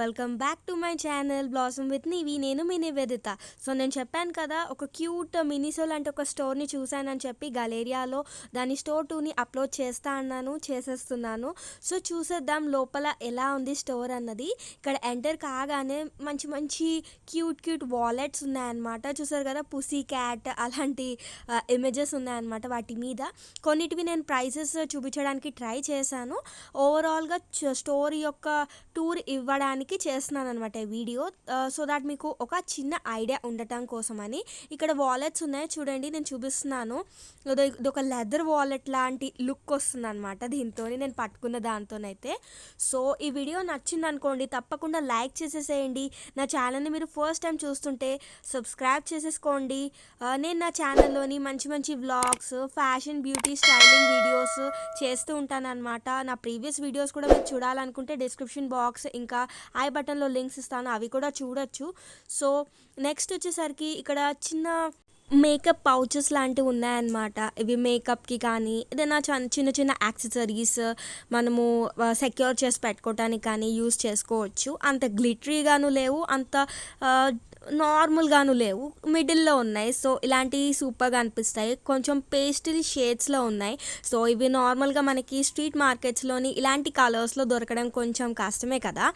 Welcome back to my channel blossom with Nivi. నేను మీ Nivedita. So నేను చెప్పాను కదా, ఒక క్యూట్ మినిసో లాంటి ఒక స్టోర్ని చూశానని చెప్పి గలేరియాలో దాని స్టోర్ 2ని అప్లోడ్ చేసేస్తున్నాను. సో చూసేద్దాం లోపల ఎలా ఉంది స్టోర్ అన్నది. ఇక్కడ ఎంటర్ కాగానే మంచి మంచి క్యూట్ వాలెట్స్ ఉన్నాయన్నమాట. చూసారు కదా, పుసీ క్యాట్ అలాంటి ఇమేజెస్ ఉన్నాయన్నమాట. వాటి మీద కొన్నిటివి నేను ప్రైసెస్ చూపించడానికి ట్రై చేశాను. ఓవరాల్గా స్టోర్ యొక్క టూర్ ఇవ్వడానికి చేస్తున్నాను అనమాట ఈ వీడియో. సో దాట్ మీకు ఒక చిన్న ఐడియా ఉండటం కోసమని. ఇక్కడ వాలెట్స్ ఉన్నాయి చూడండి, నేను చూపిస్తున్నాను. ఇది ఒక లెదర్ వాలెట్ లాంటి లుక్ వస్తుంది అనమాట దీంతో, నేను పట్టుకున్న దాంతోనైతే. సో ఈ వీడియో నచ్చింది అనుకోండి, తప్పకుండా లైక్ చేసేసేయండి. నా ఛానల్ని మీరు ఫస్ట్ టైం చూస్తుంటే సబ్స్క్రైబ్ చేసేసుకోండి. నేను నా ఛానల్లోని మంచి మంచి vlogs, fashion, beauty, styling videos చేస్తూ ఉంటాను అనమాట. నా ప్రీవియస్ వీడియోస్ కూడా మీరు చూడాలనుకుంటే డిస్క్రిప్షన్ బాక్స్ ఇంకా ఐ బటన్లో లింక్స్ ఇస్తాను, అవి కూడా చూడొచ్చు. సో నెక్స్ట్ వచ్చేసరికి ఇక్కడ చిన్న మేకప్ పౌచెస్ లాంటివి ఉన్నాయన్నమాట. ఇవి మేకప్కి కానీ ఏదైనా చిన్న యాక్సెసరీస్ మనము సెక్యూర్ చేసి పెట్టుకోవటానికి కానీ యూస్ చేసుకోవచ్చు. అంత గ్లిటరీగాను లేవు, అంత నార్మల్గాను లేవు, మిడిల్లో ఉన్నాయి. సో ఇలాంటివి సూపర్గా అనిపిస్తాయి. కొంచెం పేస్టల్ షేడ్స్లో ఉన్నాయి. సో ఇవి నార్మల్గా మనకి స్ట్రీట్ మార్కెట్స్లోని ఇలాంటి కలర్స్లో దొరకడం కొంచెం కష్టమే కదా.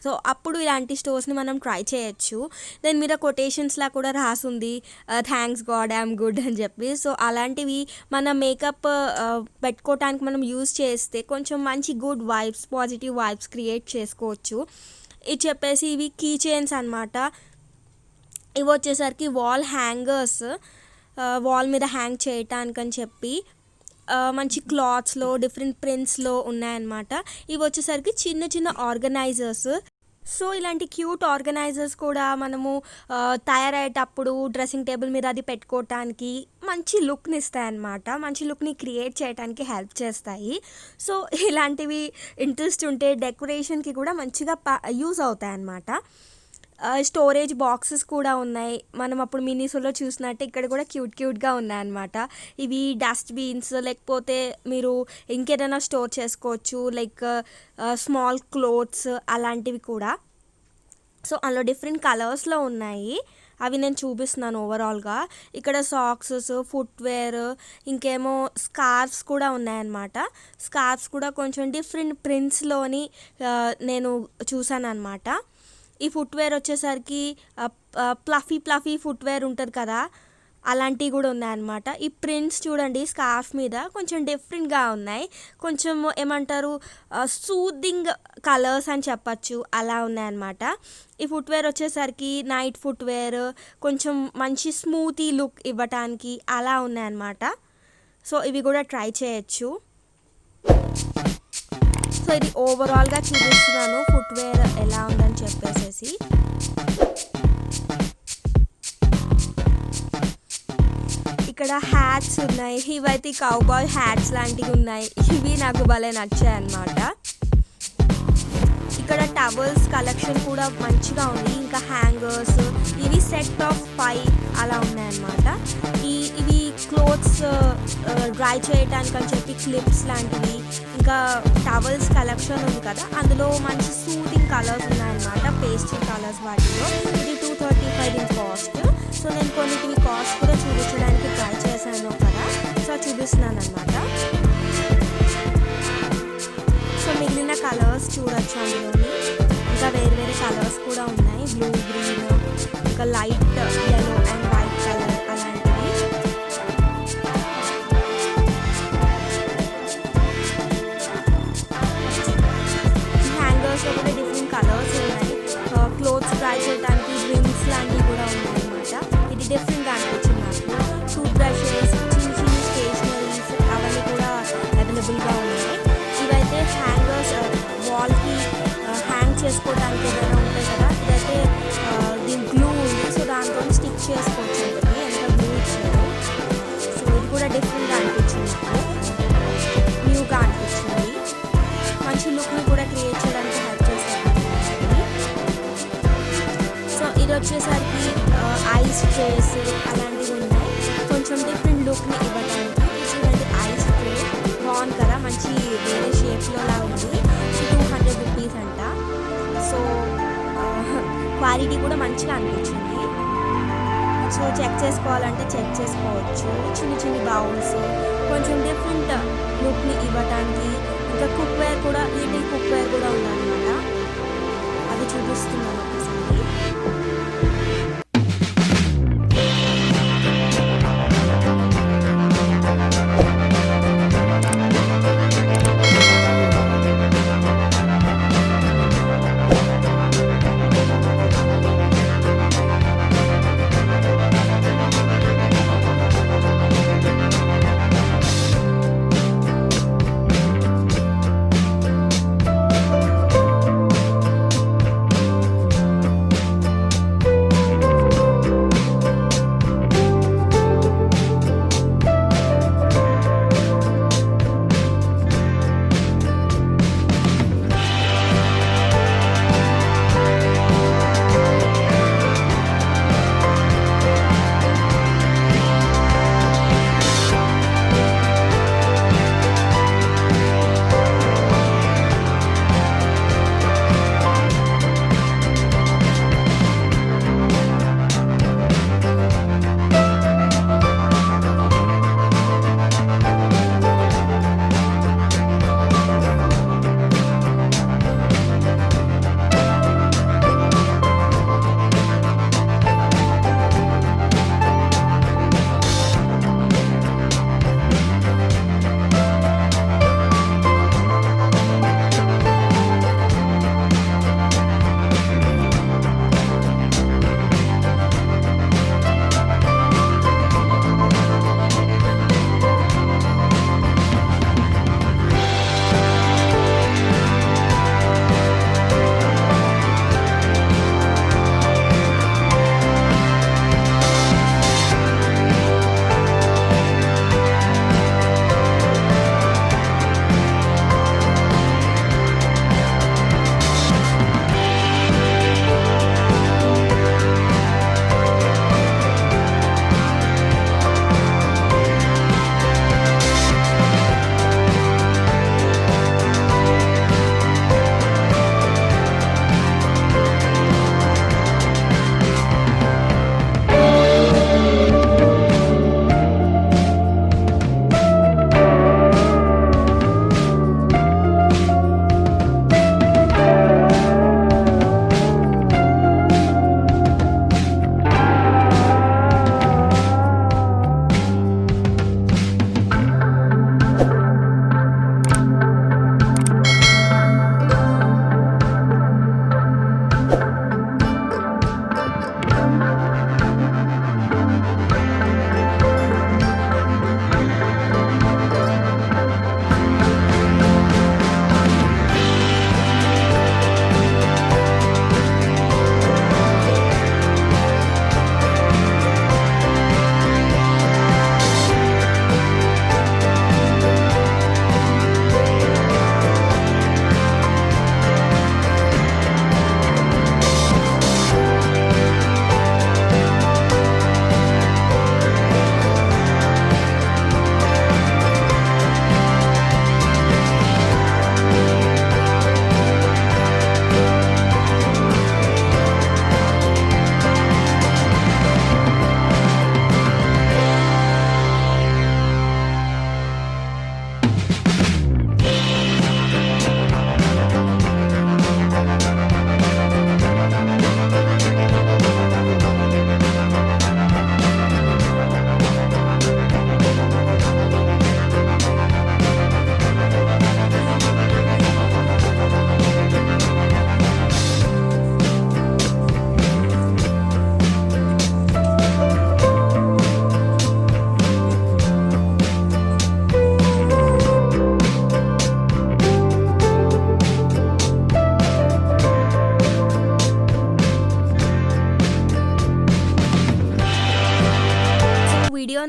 సో అప్పుడు ఇలాంటి స్టోర్స్ని మనం ట్రై చేయొచ్చు. దాని మీద కొటేషన్స్లా కూడా రాసుంది, థ్యాంక్స్ గాడ్ ఐఎమ్ గుడ్ అని చెప్పి. సో అలాంటివి మన మేకప్ పెట్టుకోవటానికి మనం యూజ్ చేస్తే కొంచెం మంచి good vibes, positive vibes create చేసుకోవచ్చు. ఇది చెప్పేసి ఇవి కీ చైన్స్ అనమాట. ఇవి వచ్చేసరికి వాల్ హ్యాంగర్స్, వాల్ మీద హ్యాంగ్ చేయటానికి అని చెప్పి మంచి క్లాత్స్లో డిఫరెంట్ ప్రింట్స్లో ఉన్నాయన్నమాట. ఇవి వచ్చేసరికి చిన్న ఆర్గనైజర్స్. సో ఇలాంటి క్యూట్ ఆర్గనైజర్స్ కూడా మనము తయారయ్యేటప్పుడు డ్రెస్సింగ్ టేబుల్ మీద అది పెట్టుకోవటానికి మంచి లుక్ని ఇస్తాయన్నమాట. మంచి లుక్ని క్రియేట్ చేయడానికి హెల్ప్ చేస్తాయి. సో ఇలాంటివి ఇంట్రెస్ట్ ఉంటే డెకరేషన్కి కూడా మంచిగా యూజ్ అవుతాయి అన్నమాట. స్టోరేజ్ బాక్సెస్ కూడా ఉన్నాయి. మనం అప్పుడు మినీసోలో చూసినట్టు ఇక్కడ కూడా క్యూట్గా ఉన్నాయన్నమాట. ఇవి డస్ట్బిన్స్, లేకపోతే మీరు ఇంకేదైనా స్టోర్ చేసుకోవచ్చు, లైక్ స్మాల్ క్లోత్స్ అలాంటివి కూడా. సో అందులో డిఫరెంట్ కలర్స్లో ఉన్నాయి, అవి నేను చూపిస్తున్నాను ఓవరాల్గా. ఇక్కడ సాక్సెస్, ఫుట్వేర్, ఇంకేమో స్కార్ఫ్స్ కూడా ఉన్నాయన్నమాట. స్కార్ఫ్స్ కూడా కొంచెం డిఫరెంట్ ప్రింట్స్లోని నేను చూసాను అనమాట. ఈ ఫుట్వేర్ వచ్చేసరికి ప్లఫీ ఫుట్వేర్ ఉంటుంది కదా, అలాంటివి కూడా ఉన్నాయన్నమాట. ఈ ప్రింట్స్ చూడండి స్కార్ఫ్ మీద కొంచెం డిఫరెంట్గా ఉన్నాయి, కొంచెం ఏమంటారు సూదింగ్ కలర్స్ అని చెప్పచ్చు, అలా ఉన్నాయన్నమాట. ఈ ఫుట్వేర్ వచ్చేసరికి నైట్ ఫుట్వేర్, కొంచెం మంచి స్మూతీ లుక్ ఇవ్వటానికి అలా ఉన్నాయన్నమాట. సో ఇవి కూడా ట్రై చేయొచ్చు. సో ఇది ఓవరాల్గా చూపిస్తున్నాను ఫుట్వేర్ ఎలా ఉందని చెప్పేసి. ఇక్కడ హ్యాట్స్ ఉన్నాయి, ఇవైతే కౌబాయ్ హ్యాట్స్ లాంటివి ఉన్నాయి, ఇవి నాకు భలే నచ్చాయి అన్నమాట. ఇక్కడ టవల్స్ కలెక్షన్ కూడా మంచిగా ఉంది, ఇంకా హ్యాంగర్స్, ఇవి సెట్ ఆఫ్ 5 అలా ఉన్నాయన్నమాట. ఇవి క్లోత్స్ డ్రై చేయడానికి అని చెప్పి క్లిప్స్ లాంటివి, ఇంకా టవల్స్ కలెక్షన్ ఉంది కదా, అందులో మంచి సూదింగ్ కలర్స్ ఉన్నాయన్నమాట, పేస్టల్ కలర్స్ వాటిలో. ఇది 235 దీని కాస్ట్. సో నేను కొన్నిటివి కాస్ట్ కూడా చూపించడానికి ట్రై చేశాను కదా, సో చూపిస్తున్నాను అనమాట. సో మిగిలిన కలర్స్ చూడొచ్చు అందులోని, ఇంకా వేరే కలర్స్ కూడా ఉన్నాయి, బ్లూ, గ్రీన్, ఇంకా light yellow and white colour అలాంటివి. హ్యాంగర్స్లో కూడా డిఫరెంట్ కలర్స్ ఉన్నాయి. క్లోత్స్ డ్రై చేయడానికి రింగ్స్ లాంటివి కూడా ఉన్నాయన్నమాట. ఇది డిఫరెంట్గా అనిపించింది నాకు. టూత్ బ్రషెస్, చిన్న స్టేషనరీస్ అవన్నీ కూడా అవైలబుల్గా ఉన్నాయి. ఇవైతే హ్యాంగర్స్, వాల్కి హ్యాంగ్ చేసుకోవడానికి ఏదైనా ఉంటాయి కదా, ఇదైతే దీని గ్లూ ఉంది, సో దాంతో స్టిక్ చేసుకోవచ్చు ఉంటుంది, ఎంత గ్లూ ఇచ్చారు. సో ఇది కూడా డిఫరెంట్గా అనిపించింది నాకు, న్యూగా అనిపించింది. మంచి లుక్ని కూడా క్రియేట్ చేయడానికి హెల్ప్ చేస్తారు. సో ఇది వచ్చేసరికి ఐస్ ట్రేస్ అలాంటివి ఉన్నాయి, కొంచెం డిఫరెంట్ లుక్ని ఇవ్వడానికి. చూడండి ఐస్ ట్రే బాగుంది కదా, మంచి వేరే షేప్లో లా ఉంది. 200 రూపీస్ అంట. సో కూడా మంచిగా అనిపించింది. సో చెక్ చేసుకోవాలంటే చెక్ చేసుకోవచ్చు. చిన్ని బౌల్స్ కొంచెం డిఫరెంట్ లుక్ని ఇవ్వటానికి, ఇంకా కుక్వేర్ కూడా లిటిల్ కుక్వేర్ కూడా ఉందన్నమాట. అది చూపిస్తున్నాను ఒకసారి.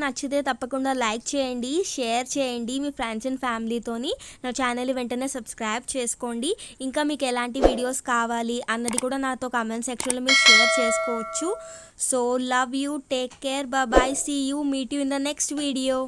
నచ్చితే తప్పకుండా లైక్ చేయండి, షేర్ చేయండి మీ ఫ్రెండ్స్ అండ్ ఫ్యామిలీతోని. నా ఛానల్ వెంటనే సబ్స్క్రైబ్ చేసుకోండి. ఇంకా మీకు ఎలాంటి వీడియోస్ కావాలి అన్నది కూడా నాతో కామెంట్ సెక్షన్లో మీరు షేర్ చేసుకోవచ్చు. So love you, take care, bye, see you, meet you in the next video.